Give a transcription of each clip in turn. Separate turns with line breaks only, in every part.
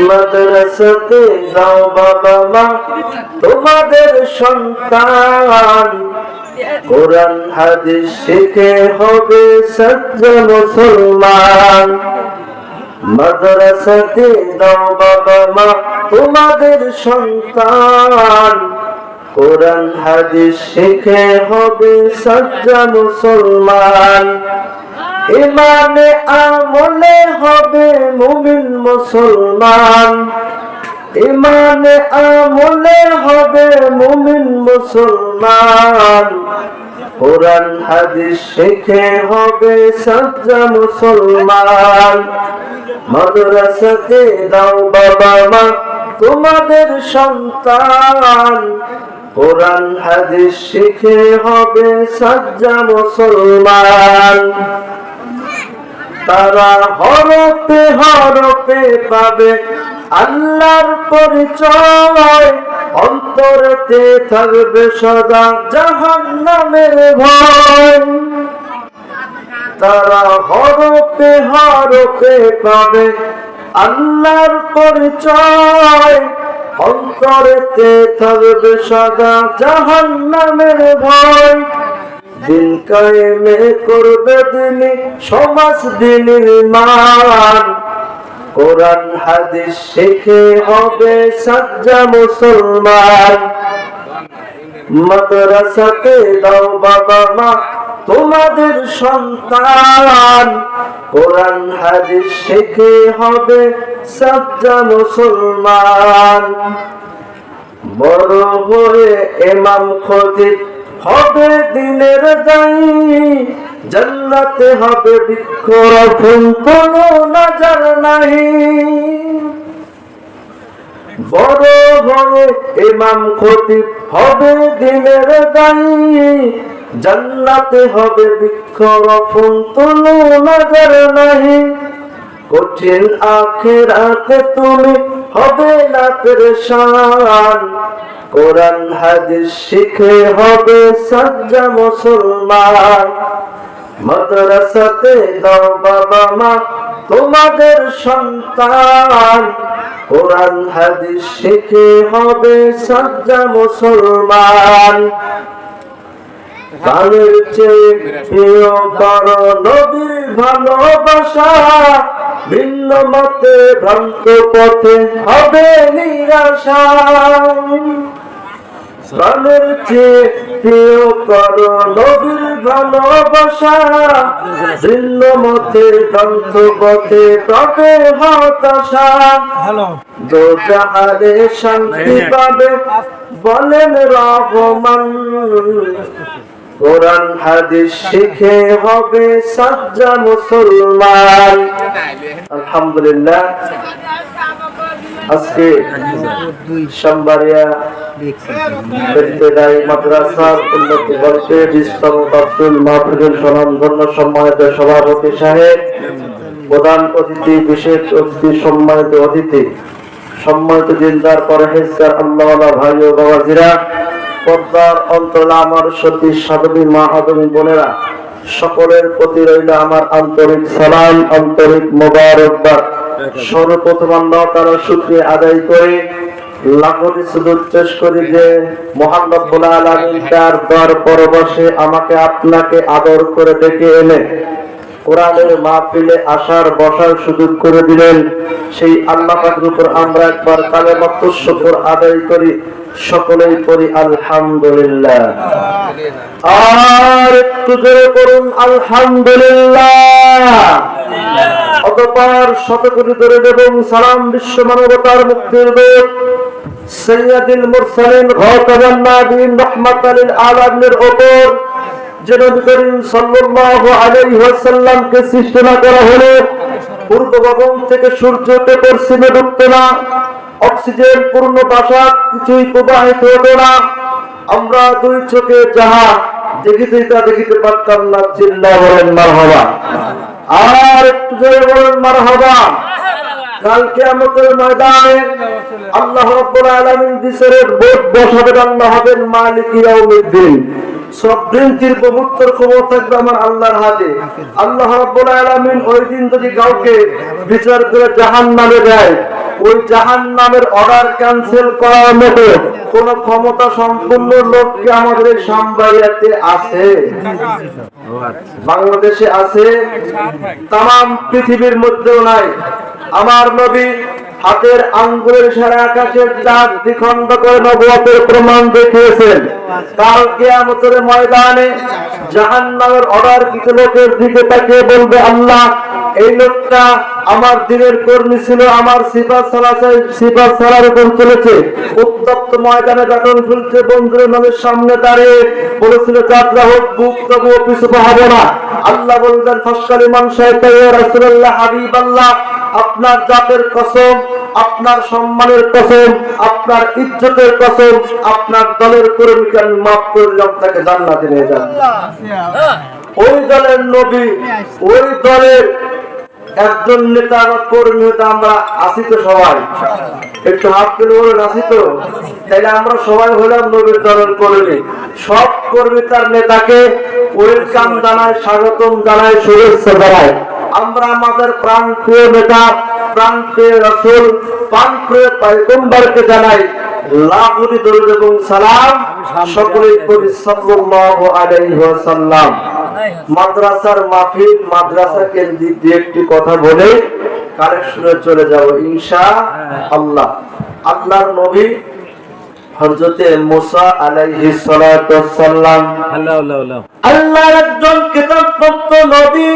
মাদ্রাসাতে যাও বাবা মা তোমাদের সন্তান, কোরআন হাদিস শিখে হবে সচ্চা মুসলমান। মাদ্রাসাতে যাও বাবা মা তোমাদের সন্তান, কোরআন হাদিস শিখে হবে সচ্চা মুসলমান। ইমানে আমলে হবে মুমিন মুসলমান, ইমানে আমলে হবে মুমিন মুসলমান। কোরআন হাদিস শিখে হবে সচ্চা মুসলমান। মাদ্রাসাতে দাও বাবা মা তোমাদের সন্তান, কোরআন হাদিস শিখে হবে সচ্চা মুসলমান। তারা হরফে হরফে পাবে আল্লাহর পরিচয়, অন্তরেতে থাকবে সদা জাহান্নামের ভয়। তারা হরফে হরফে পাবে আল্লাহর পরিচয়, অন্তরেতে থাকবে সদা জাহান্নামের ভয়। দিন কায়েমে করবে দিনী সমাজ দিনের মান, কোরআন হাদিস শিখে হবে সচ্চা মুসলমান। মাদ্রাসাতে দাও বাবা মা তোমাদের সন্তান, কোরআন হাদিস শিখে হবে সচ্চা মুসলমান। বড় হয়ে ইমাম খতিব হবে দিনের দায়ী, জান্নাতে হবে বৃক্ষরোপণ কোনো নজর নাই। বড় হয়ে ইমাম খতিব হবে দিনের দায়ী, জান্নাতে হবে বৃক্ষরোপণ কোনো নজর নাই। কঠিন আখিরাতে তুমি হবে না পেরেশান, কোরআন হাদিস শিখে হবে সচ্চা মুসলমান। মাদ্রাসাতে দাও বাবা মা তোমাদের সন্তান, কোরআন হাদিস শিখে হবে সচ্চা মুসলমান। প্রাণের চেয়ে প্রিয় করো নবীর ভালোবাসা, ভিন্ন মতে ভ্রান্ত পথে হবে নিরাশা। প্রাণের চেয়ে প্রিয় করো নবীর ভালোবাসা, ভিন্ন মতে ভ্রান্ত পথে পাবে হতাশা। দোজাহারে শান্তি পাবে বলেন রহমান, কোরআন হাদিস শিখে হবে সচ্চা মুসলমান। আলহামদুলিল্লাহ, আজকে সাম্বারিয়া মাদ্রাসার উন্নতি বলতে 20তম তাফসীর মাহফিলের স্বনামধন্য সম্মানিত সভাপতি সাহেব, প্রধান অতিথি, বিশেষ অতিথি, সম্মানিত অতিথি, সম্মানিত দিনদার পরহেজগার আল্লাহওয়ালা ভাই ও বাবাজিরা, পর্দার অন্তরালে আমার সতী সাধবী মা এবং বোনেরা, সকলের প্রতি রইল আমার আন্তরিক সালাম, আন্তরিক মোবারকবাদ। সর্বপ্রথম আল্লাহ তাআলার শুকরিয়া আদায় করে লাখোটি সুজুদ পেশ করি যে মহান রব্বুল আলামিন তার দরবারে বসে আমাকে আপনাকে আদর করে ডেকে এনে কোরআনের মাহফিলে আসার বসার সুযোগ করে দিলেন। সেই আল্লাহ পাকের উপর আমরা একবার কালেমাতুশ শুকর আদায় করি, সকলেই পড়ি আলহামদুলিল্লাহ। আর একটু জোরে করুন আলহামদুলিল্লাহ। অতঃপর শতকোটি দরুদ এবং সালাম বিশ্ব মানবতার মুক্তির দূত সাইয়্যিদুল মুরসালিন খাতামুন নবিয়্যিন রাহমাতাল লিল আলামিনের উপর যে নবী করিম সাল্লাল্লাহু আলাইহি ওয়াসাল্লামকে সৃষ্টি না করা হলে পূর্ব গগন থেকে সূর্যকে পশ্চিমে ডুবতো না, অক্সিজেন পূর্ণ বাতাস কিছুই প্রবাহিত হতো না, আমরা দুই চোখে যাহা দেখিতে তা দেখিতে পারতাম না। চিল্লায়া বলেন মারহাবা। আর একটু জোরে বলেন মারহাবা। কাল কিয়ামতের ময়দানে আল্লাহ রাব্বুল আলামিন বিচারের বোর্ড বসাবেন, আল্লাহ হবেন মালিক ইয়াউমিদ্দিন। সব বৃন্তির প্রভুত্বর খবর থাকবে আমার আল্লাহর হাতে। আল্লাহ রাব্বুল আলামিন ওই দিন যদি কাউকে বিচার করে জাহান্নামে দেয়, ওই জাহান্নামের অর্ডার ক্যান্সেল করার মতো কোন ক্ষমতা সম্পন্ন লোক কি আমাদের এই সামবাড়িয়াতে আছে? বাংলাদেশে আছে? তাম পৃথিবীর মধ্যেও নাই। আমার নবী হাতের আঙ্গুলের সারা আকাশের চাঁদ দ্বিখণ্ড করে নবুয়তের প্রমাণ দেখিয়েছেন। কাল কিয়ামতের ময়দানে জাহান্নামের অর্ডার কিছু লোকের দিকে তাকিয়ে বলবে, আল্লাহ, এই লোকটা আমার দিনের কর্মী ছিল, আমার সিফাত সালার উপর চলেছে। উত্তপ্ত ময়দানে যখন ফুলছে বন্ধুর নামের সামনে দাঁড়িয়ে বলেছিল, যাত্রা হোক বুক, তবুও পিছু পাবো না। আল্লাহ বলবেন, ফসকালি মান শাইতা ইয়া রাসূলুল্লাহ, হাবিবাল্লাহ, আপনার জাতের কসম, আপনার সম্মানের কসম, আপনার ইজ্জতের কসম, আপনার দলের কর্মীকে আমি মাফ করলাম, তাকে জান্নাতে নিয়ে যান। ওই দলের নবী, ওই দলের একজন নেতা বা কর্মী হতে আমরা আসি তো সবাই, একটু হাত তুলে বলেন আসি তো। তাইলে আমরা সবাই হলাম নবীর দলের কর্মী। সব কর্মী তার নেতাকে ওয়েলকাম জানায়, স্বাগতম জানায়, শুভেচ্ছা জানায়। আমরা আমাদের প্রাণ প্রিয় নেতা, প্রাণ প্রিয় রাসূল, প্রাণ প্রিয় পয়গম্বরকে জানাই লাখ কোটি দরুদ এবং সালাম। সকলেই করি সাল্লাল্লাহু আলাইহি ওয়াসাল্লাম। মাদ্রাসার মাহফিল, মাদ্রাসা কেন্দ্রিক দিয়ে একটি কথা বলে কালেকশনে চলে যাব ইনশাআল্লাহ। আল্লাহর নবী হযরতে মুসা আলাইহিস সালাতু ওয়াস সালাম আল্লাহর একজন কিতাবপ্রাপ্ত নবী।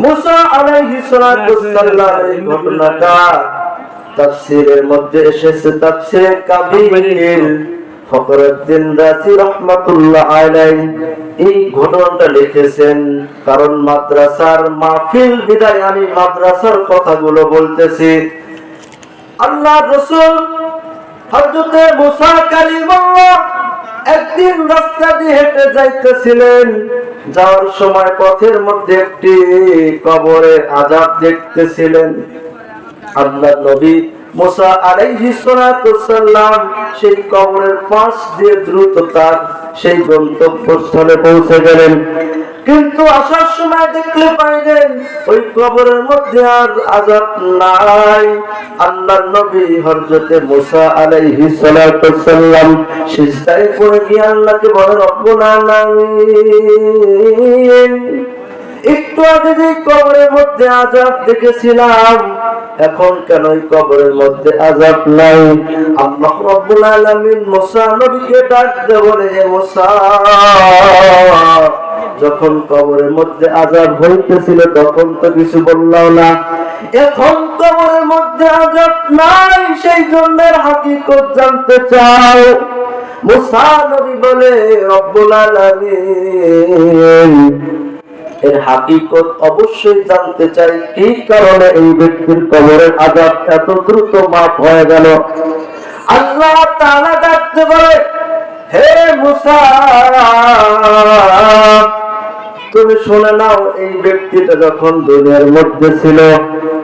মুসা আলাইহিস সালাতু ওয়াস সালাম এই ঘটনাটা তাফসীরের মধ্যে এসেছে, তাফসীরে কাবীর ফখরুদ্দিন রাজি রাহমাতুল্লাহ আলাইহি এই ঘটনাটা লিখেছেন। কারণ মাদ্রাসার মাহফিল বিদায় আমি মাদ্রাসার কথাগুলো বলতেছি। আল্লাহর রাসূল হযরতে মুসা কালিমুল্লাহ একদিন রাস্তা দিয়ে হেঁটে যাইতেছিলেন। যাওয়ার সময় পথের মধ্যে একটি কবরে আযাব দেখতেছিলেন। আল্লাহর নবী মুসা আলাইহিস সালাতু ওয়াস সালাম সেই কবরের পাশ দিয়ে দ্রুত তার সেই গন্তব্যস্থলে পৌঁছে গেলেন। কিন্তু আসার সময় দেখলে পাইলেন ওই কবরের মধ্যে আর আযাব নাই। আল্লাহর নবী হযরতে মুসা আলাইহিস সালাতু ওয়াস সালাম সিজদায় পড়ে গিয়ে আল্লাহকে বলেন, রব্বুল আলামিন, একটু আগে যে কবরের মধ্যে আযাব দেখেছিলাম, এখন কেন এই কবরের মধ্যে আযাব নাই? আল্লাহ রাব্বুল আলামিন মুসা নবীকে ডাক দিয়ে বলে, হে মুসা, যখন কবরের মধ্যে আযাব হইতেছিল তখন তো কিছু বললাম না, এখন কবরের মধ্যে আযাব নাই, সেই জন্যের হাকিকত জানতে চাও? মুসা নবী বলে, রব্বুল আলামিন, এর হাকিকত অবশ্যই জানতে চাই, কি কারণে এই ব্যক্তির কবরের আযাব এত দ্রুত মাফ হয়ে গেল? আল্লাহ তাআলা ডাকতে বলে, হে মুসা, তুমি শুনে নাও, এই ব্যক্তিটা যখন দুনিয়ার মধ্যে ছিল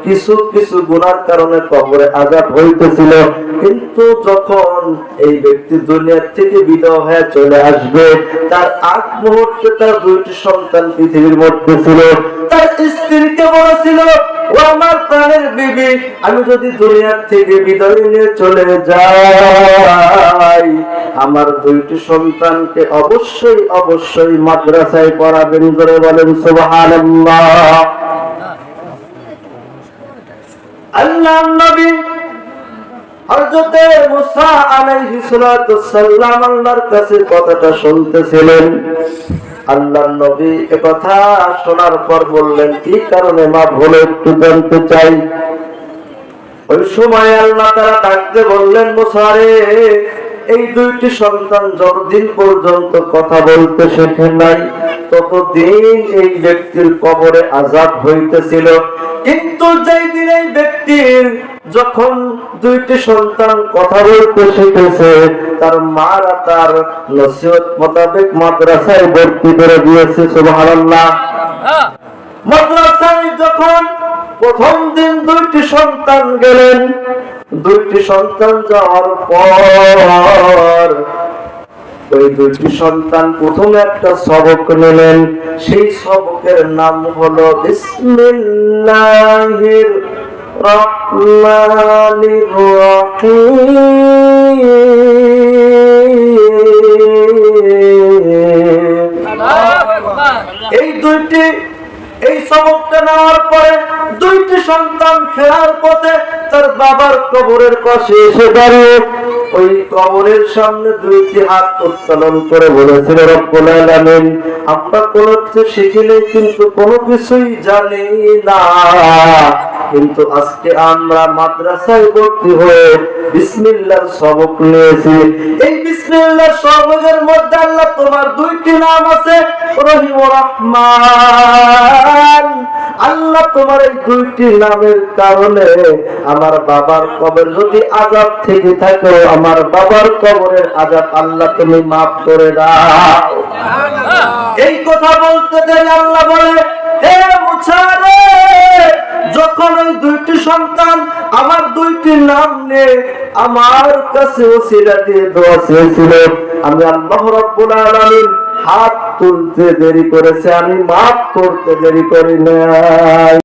কিছু কিছু গুনার কারণে কবরে আযাব হইতেছিল, কিন্তু যখন এই ব্যক্তি দুনিয়া থেকে বিদায় হয়ে চলে আসবে তার আগ মুহূর্তে তার দুইটি সন্তান পৃথিবীর মধ্যে ছিল। তার স্ত্রীকে বলেছিল, ও আমার প্রাণের বিবি, আমি যদি দুনিয়া থেকে বিদায় নিয়ে চলে যাই আমার দুইটি সন্তানকে অবশ্যই অবশ্যই মাদ্রাসায় পড়াবেন। করে বলেন সুবহানাল্লাহ। আল্লাহর নবী হযরতে মুসা আলাইহিস সালাতু ওয়াস সালাম আল্লাহর কাছে কথাটা শুনতেছিলেন। আল্লাহর নবী এই কথা শোনার পর বললেন, কি কারণে মাফ হলো একটু জানতে চাই। ওই সময় আল্লাহ তাআলা ডাকতে বললেন, মুসা রে, এই দুইটি সন্তান যতদিন পর্যন্ত কথা বলতে শেখে নাই ততদিন এই ব্যক্তির কবরে আযাব হইতেছিল, কিন্তু যেই দিন এই ব্যক্তির যখন দুইটি সন্তান কথা বলতে শিখেছে তার মারা তার নসিহত মোতাবেক মাদ্রাসায় ভর্তি করে দিয়েছে। সুবহানাল্লাহ। মাদ্রাসায় যখন প্রথম দিন দুইটি সন্তান গেলেন, দুইটি সন্তান যাওয়ার পর ওই দুইটি সন্তান প্রথম একটা সবক নিলেন, সেই সবকের নাম হলো বিসমিল্লাহির রহমানির রহিম। এই সবকটা নেওয়ার পরে দুইটি সন্তান ফেরার পথে তার বাবার কবরের পাশে এসে দাঁড়িয়ে ওই কবরের সামনে দুইটি হাত উত্তোলন করে বলেছিল, রব্বুল আলামিন, আমরা কোনো কিছু শিখি নাই, কিন্তু কোনো কিছুই জানি না, কিন্তু আজকে আমরা মাদ্রাসায় ভর্তি হয়ে বিসমিল্লাহর সবক নিয়েছি। এই বিসমিল্লাহর সবকের মধ্যে আল্লাহ তোমার দুইটি নাম আছে, রহিম ও রহমান। আল্লাহ তোমার এই দুইটি নামের কারণে আমার বাবার কবর যদি আযাব থেকে থাকে, আমার বাবার কবরের আযাব আল্লাহ তুমি মাফ করে দাও। এই কথা বলতে দেন আল্লাহ বলে, হে মুসা রে, যখন ওই দুইটি সন্তান আমার দুইটি নাম নিয়ে আমার কাছে ওসিলা দিয়ে দোয়া চেয়েছিল, আমি আল্লাহ রাব্বুল আলামিন হাত তুলতে দেরি করেছে, আমি মাফ করতে দেরি করি নাই।